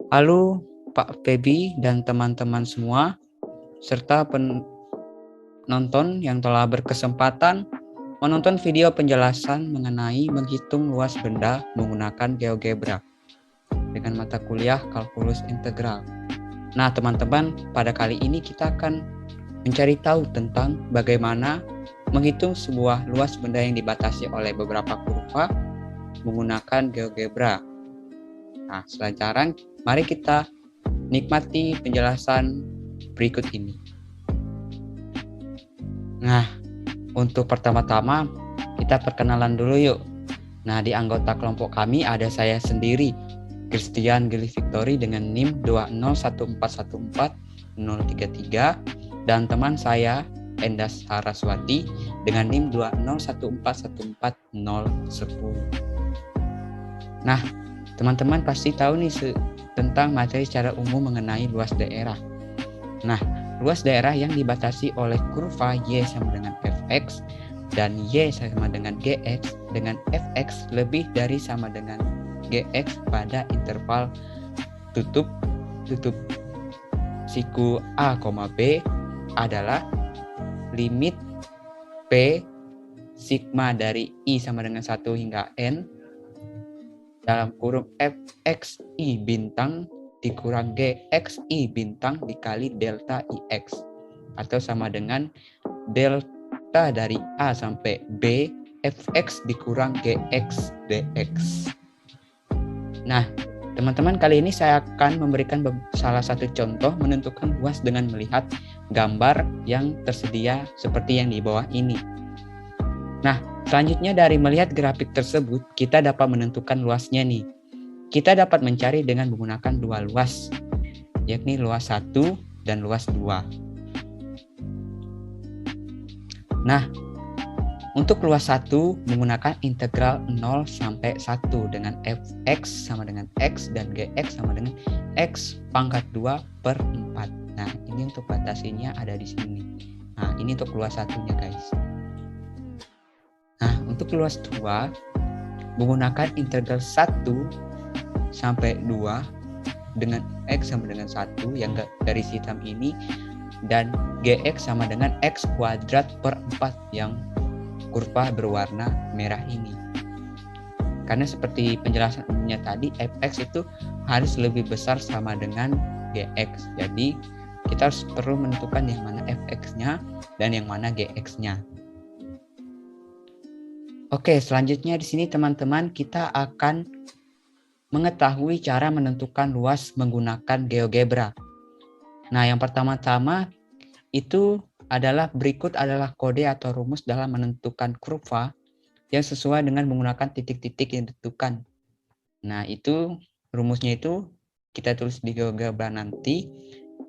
Halo Pak Febi dan teman-teman semua, serta penonton yang telah berkesempatan menonton video penjelasan mengenai menghitung luas benda menggunakan GeoGebra dengan mata kuliah kalkulus integral. Nah teman-teman, pada kali ini kita akan mencari tahu tentang bagaimana menghitung sebuah luas benda yang dibatasi oleh beberapa kurva menggunakan GeoGebra. Nah, selancaran mari kita nikmati penjelasan berikut ini. Nah, untuk pertama-tama kita perkenalan dulu yuk. Nah, di anggota kelompok kami ada saya sendiri, Christian Gili Victory dengan NIM 201414033 dan teman saya Endas Saraswati dengan NIM 201414010. Nah, teman-teman pasti tahu nih tentang materi secara umum mengenai luas daerah. Nah, luas daerah yang dibatasi oleh kurva Y sama dengan Fx dan Y sama dengan Gx dengan Fx lebih dari sama dengan Gx pada interval tutup siku A, B adalah limit P sigma dari I sama dengan 1 hingga N dalam kurung Fxi bintang dikurang Gxi bintang dikali delta Ix atau sama dengan delta dari A sampai B Fx dikurang Gx dx. Nah, teman-teman, kali ini saya akan memberikan salah satu contoh menentukan luas dengan melihat gambar yang tersedia seperti yang di bawah ini. Nah, selanjutnya dari melihat grafik tersebut, kita dapat menentukan luasnya nih. Kita dapat mencari dengan menggunakan dua luas, yakni luas 1 dan luas 2. Nah, untuk luas 1 menggunakan integral 0 sampai 1 dengan Fx sama dengan X dan Gx sama dengan X pangkat 2 per 4. Nah, ini untuk batasinya ada di sini. Nah, ini untuk luas 1-nya guys. Nah, untuk luas 2 menggunakan integral 1 sampai 2 dengan X sama dengan 1 yang garis hitam ini dan Gx sama dengan X kuadrat per 4 yang kurva berwarna merah ini. Karena seperti penjelasan umumnya tadi, Fx itu harus lebih besar sama dengan Gx. Jadi kita harus perlu menentukan yang mana Fx-nya dan yang mana Gx-nya. Oke, selanjutnya di sini teman-teman kita akan mengetahui cara menentukan luas menggunakan GeoGebra. Nah, yang pertama-tama itu berikut adalah kode atau rumus dalam menentukan kurva yang sesuai dengan menggunakan titik-titik yang ditentukan. Nah, itu rumusnya itu kita tulis di GeoGebra nanti.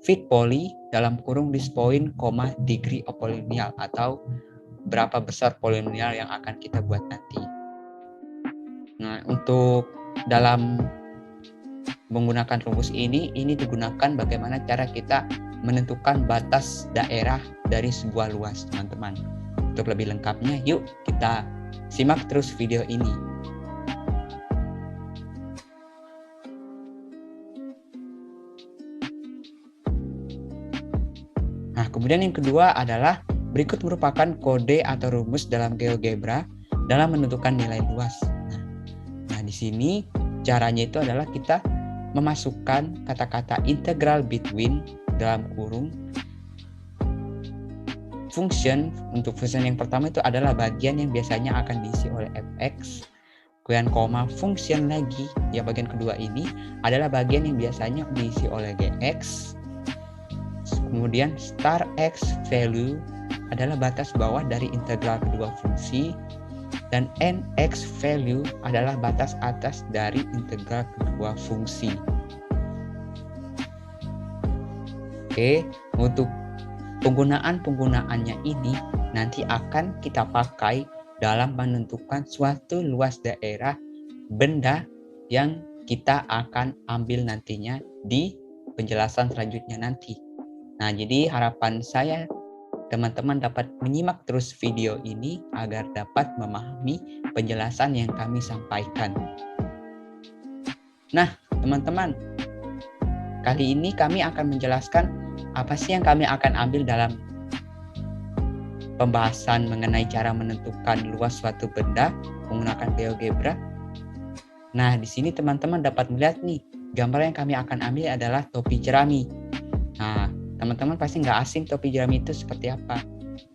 Fit poly dalam kurung this point, degree of polynomial atau berapa besar polinomial yang akan kita buat nanti. Nah, untuk dalam menggunakan rumus ini digunakan bagaimana cara kita menentukan batas daerah dari sebuah luas, teman-teman. Untuk lebih lengkapnya, yuk kita simak terus video ini. Nah, kemudian yang kedua adalah berikut merupakan kode atau rumus dalam GeoGebra dalam menentukan nilai luas. Nah, di sini caranya itu adalah kita memasukkan kata-kata integral between dalam kurung function. Untuk function yang pertama itu adalah bagian yang biasanya akan diisi oleh Fx, kemudian koma function lagi yang bagian kedua ini adalah bagian yang biasanya diisi oleh Gx, kemudian star x value adalah batas bawah dari integral kedua fungsi, dan nx value adalah batas atas dari integral kedua fungsi. Oke, untuk penggunaannya ini nanti akan kita pakai dalam menentukan suatu luas daerah benda yang kita akan ambil nantinya di penjelasan selanjutnya nanti. Nah, jadi harapan saya teman-teman dapat menyimak terus video ini agar dapat memahami penjelasan yang kami sampaikan. Nah, teman-teman, kali ini kami akan menjelaskan apa sih yang kami akan ambil dalam pembahasan mengenai cara menentukan luas suatu benda menggunakan GeoGebra. Nah, di sini teman-teman dapat melihat nih, gambar yang kami akan ambil adalah topi jerami. Nah, teman-teman pasti nggak asing topi jerami itu seperti apa.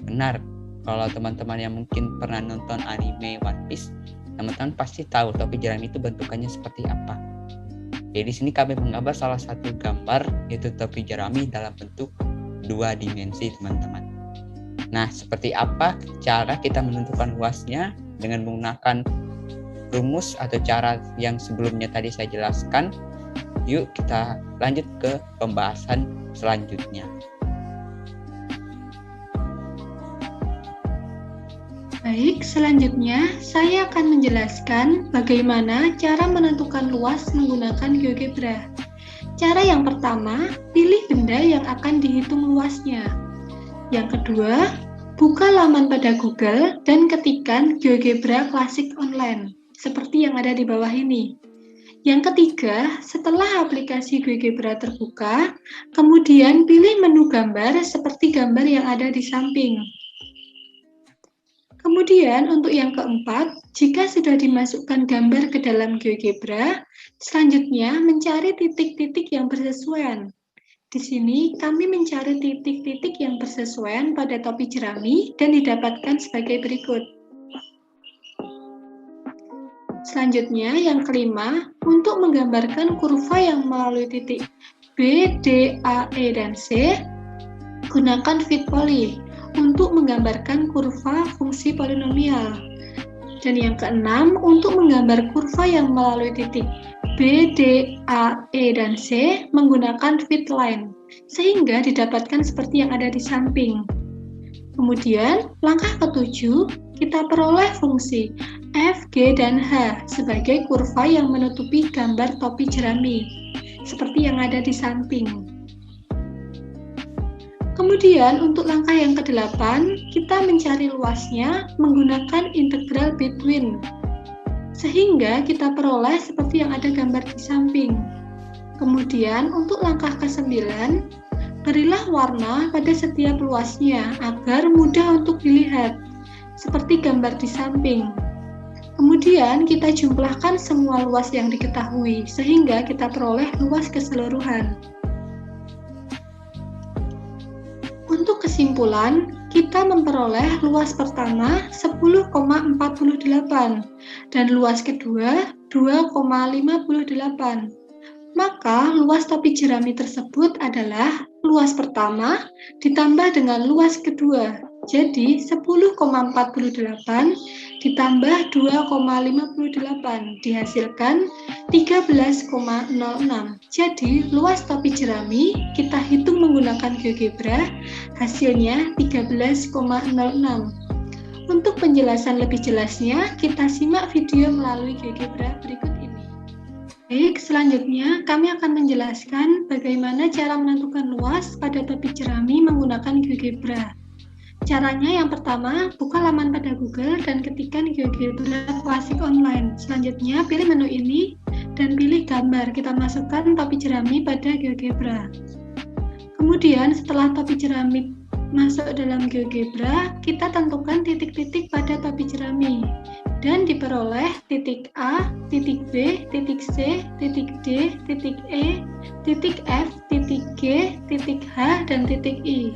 Benar, kalau teman-teman yang mungkin pernah nonton anime One Piece, teman-teman pasti tahu topi jerami itu bentukannya seperti apa. Jadi di sini kami menggambar salah satu gambar, yaitu topi jerami dalam bentuk 2 dimensi, teman-teman. Nah, seperti apa cara kita menentukan luasnya dengan menggunakan rumus atau cara yang sebelumnya tadi saya jelaskan? Yuk kita lanjut ke pembahasan selanjutnya. Baik, selanjutnya saya akan menjelaskan bagaimana cara menentukan luas menggunakan GeoGebra. Cara yang pertama, pilih benda yang akan dihitung luasnya. Yang kedua, buka laman pada Google dan ketikkan GeoGebra Classic Online, seperti yang ada di bawah ini. Yang ketiga, setelah aplikasi GeoGebra terbuka, kemudian pilih menu gambar seperti gambar yang ada di samping. Kemudian untuk yang keempat, jika sudah dimasukkan gambar ke dalam GeoGebra, selanjutnya mencari titik-titik yang bersesuaian. Di sini kami mencari titik-titik yang bersesuaian pada topi jerami dan didapatkan sebagai berikut. Selanjutnya yang kelima, untuk menggambarkan kurva yang melalui titik B, D, A, E, dan C, gunakan fit poly untuk menggambarkan kurva fungsi polinomial. Dan yang keenam, untuk menggambar kurva yang melalui titik B, D, A, E, dan C menggunakan fit line, sehingga didapatkan seperti yang ada di samping. Kemudian, langkah ketujuh, kita peroleh fungsi F, G, dan H sebagai kurva yang menutupi gambar topi jerami, seperti yang ada di samping. Kemudian untuk langkah yang ke-8, kita mencari luasnya menggunakan integral between, sehingga kita peroleh seperti yang ada gambar di samping. Kemudian untuk langkah ke-9, berilah warna pada setiap luasnya agar mudah untuk dilihat, seperti gambar di samping. Kemudian kita jumlahkan semua luas yang diketahui, sehingga kita peroleh luas keseluruhan. Untuk kesimpulan, kita memperoleh luas pertama 10,48 dan luas kedua 2,58. Maka luas topi jerami tersebut adalah luas pertama ditambah dengan luas kedua. Jadi 10,48 ditambah 2,58 dihasilkan 13,06. Jadi luas topi jerami kita hitung menggunakan GeoGebra, hasilnya 13,06. Untuk penjelasan lebih jelasnya, kita simak video melalui GeoGebra berikut ini. Baik, selanjutnya kami akan menjelaskan bagaimana cara menentukan luas pada topi jerami menggunakan GeoGebra. Caranya yang pertama, buka laman pada Google dan ketikkan GeoGebra Classic Online. Selanjutnya, pilih menu ini dan pilih gambar. Kita masukkan topi jerami pada GeoGebra. Kemudian, setelah topi jerami masuk dalam GeoGebra, kita tentukan titik-titik pada topi jerami. Dan diperoleh titik A, titik B, titik C, titik D, titik E, titik F, titik G, titik H, dan titik I.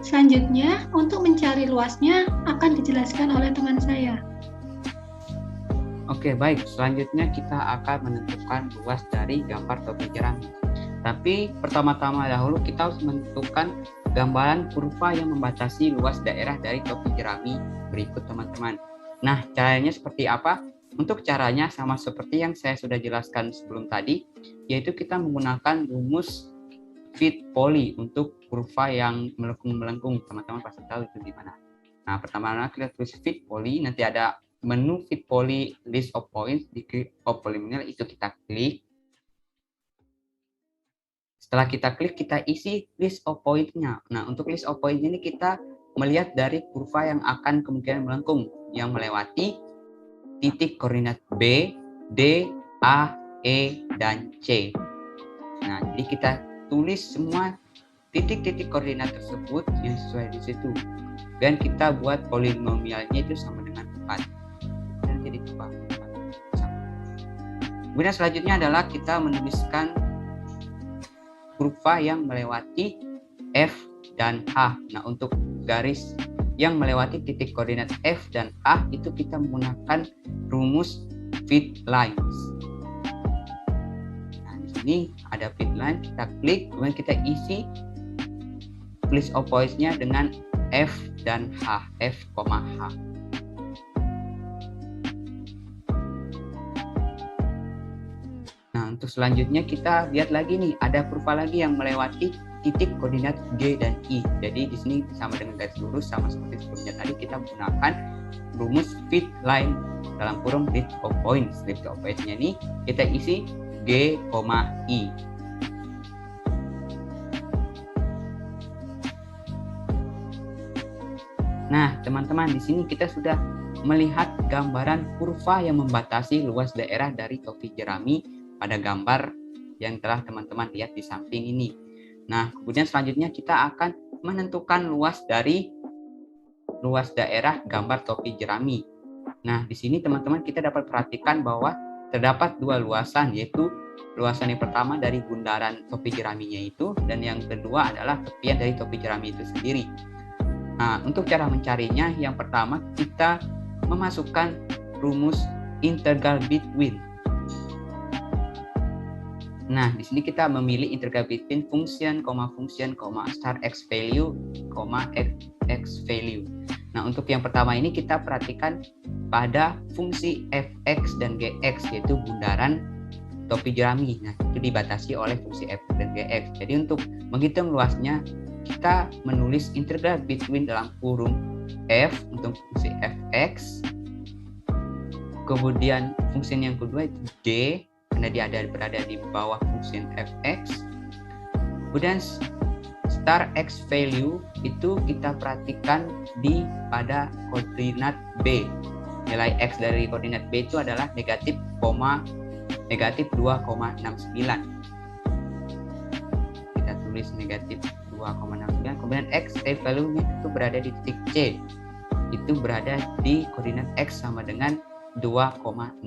Selanjutnya, untuk mencari luasnya akan dijelaskan oleh teman saya. Oke, baik. Selanjutnya kita akan menentukan luas dari gambar topi jerami. Tapi pertama-tama dahulu kita harus menentukan gambaran kurva yang membatasi luas daerah dari topi jerami berikut, teman-teman. Nah, caranya seperti apa? Untuk caranya sama seperti yang saya sudah jelaskan sebelum tadi, yaitu kita menggunakan rumus fit poly untuk kurva yang melengkung-melengkung. Teman-teman pasti tahu itu gimana. Nah, pertama-tama kita tulis fit poly, nanti ada menu fit poly list of points, di klik polynomial itu kita klik. Setelah kita klik, kita isi list of point-nya. Nah, untuk list of point ini kita melihat dari kurva yang akan kemungkinan melengkung, yang melewati titik koordinat B, D, A, E, dan C. Nah, jadi kita tulis semua titik-titik koordinat tersebut yang sesuai di situ. Dan kita buat polinomialnya itu sama dengan 4. Dan jadi 4. Kemudian selanjutnya adalah kita menuliskan kurva yang melewati F dan H. Nah, untuk garis yang melewati titik koordinat F dan H itu kita menggunakan rumus fit lines. Nah, di sini ada fit line, kita klik, kemudian kita isi place of points-nya dengan F dan H, F, H. Nah, untuk selanjutnya kita lihat lagi nih, ada kurva lagi yang melewati titik koordinat G dan I. Jadi di sini sama dengan garis lurus, sama seperti sebelumnya tadi kita menggunakan rumus fit line dalam kurung list of points. List of points-nya ini kita isi G, I. Nah, teman-teman, di sini kita sudah melihat gambaran kurva yang membatasi luas daerah dari topi jerami pada gambar yang telah teman-teman lihat di samping ini. Nah, kemudian selanjutnya kita akan menentukan luas daerah gambar topi jerami. Nah, di sini teman-teman kita dapat perhatikan bahwa terdapat dua luasan, yaitu luasan yang pertama dari bundaran topi jeraminya itu, dan yang kedua adalah tepian dari topi jerami itu sendiri. Nah, untuk cara mencarinya, yang pertama kita memasukkan rumus integral between. Nah, di sini kita memilih integral between function, star x value, x value. Nah, untuk yang pertama ini kita perhatikan pada fungsi fx dan gx, yaitu bundaran topi jerami. Nah, itu dibatasi oleh fungsi f dan gx. Jadi untuk menghitung luasnya, kita menulis integral between dalam kurung f untuk fungsi fx, kemudian fungsi yang kedua itu g karena dia berada di bawah fungsi fx, kemudian star x value itu kita perhatikan pada koordinat b. Nilai x dari koordinat b itu adalah negatif 2,69. Kita tulis negatif 2,69, kemudian x value-nya itu berada di titik C, itu berada di koordinat x sama dengan 2,69.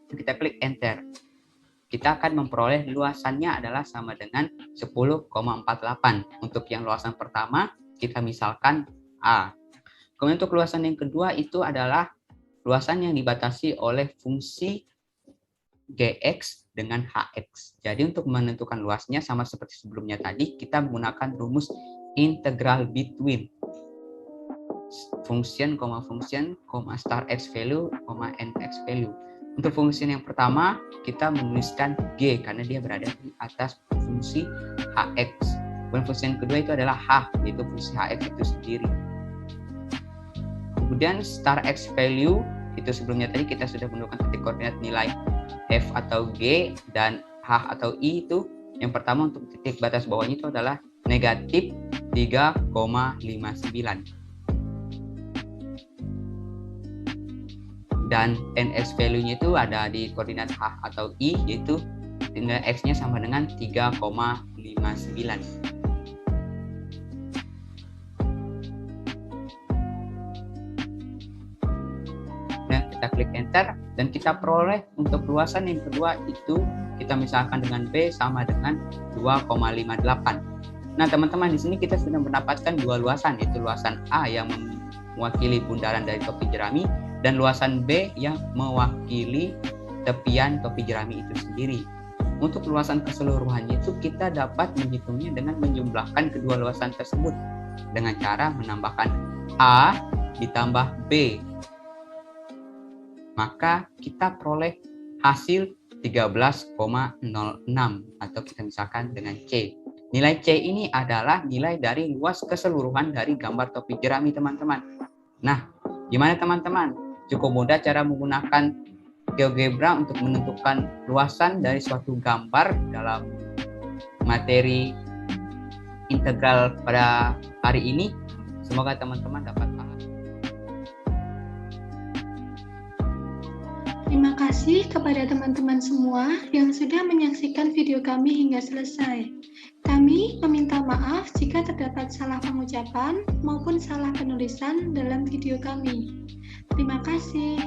Kita klik enter, kita akan memperoleh luasannya adalah sama dengan 10,48. Untuk yang luasan pertama kita misalkan A. Kemudian untuk luasan yang kedua itu adalah luasan yang dibatasi oleh fungsi Gx dengan Hx. Jadi untuk menentukan luasnya sama seperti sebelumnya tadi, kita menggunakan rumus integral between function, star x value, nx value. Untuk fungsi yang pertama, kita menuliskan G karena dia berada di atas fungsi Hx. Dan fungsi yang kedua itu adalah H, yaitu fungsi Hx itu sendiri. Kemudian star x value, itu sebelumnya tadi kita sudah menemukan titik koordinat nilai F atau G dan H atau I itu. Yang pertama untuk titik batas bawahnya itu adalah negatif 3,59. Dan NX value-nya itu ada di koordinat H atau I, yaitu nilai X-nya sama dengan 3,59. Nah, kita klik enter dan kita peroleh untuk luasan yang kedua itu kita misalkan dengan B sama dengan 2,58. Nah, teman-teman, di sini kita sudah mendapatkan dua luasan, yaitu luasan A yang mewakili bundaran dari topi jerami dan luasan B yang mewakili tepian topi jerami itu sendiri. Untuk luasan keseluruhannya itu kita dapat menghitungnya dengan menjumlahkan kedua luasan tersebut dengan cara menambahkan A ditambah B. Maka kita peroleh hasil 13,06 atau kita misalkan dengan C. Nilai C ini adalah nilai dari luas keseluruhan dari gambar topi jerami, teman-teman. Nah, gimana teman-teman? Cukup mudah cara menggunakan GeoGebra untuk menentukan luasan dari suatu gambar dalam materi integral pada hari ini. Semoga teman-teman dapat paham. Terima kasih kepada teman-teman semua yang sudah menyaksikan video kami hingga selesai. Kami meminta maaf jika terdapat salah pengucapan maupun salah penulisan dalam video kami. Terima kasih.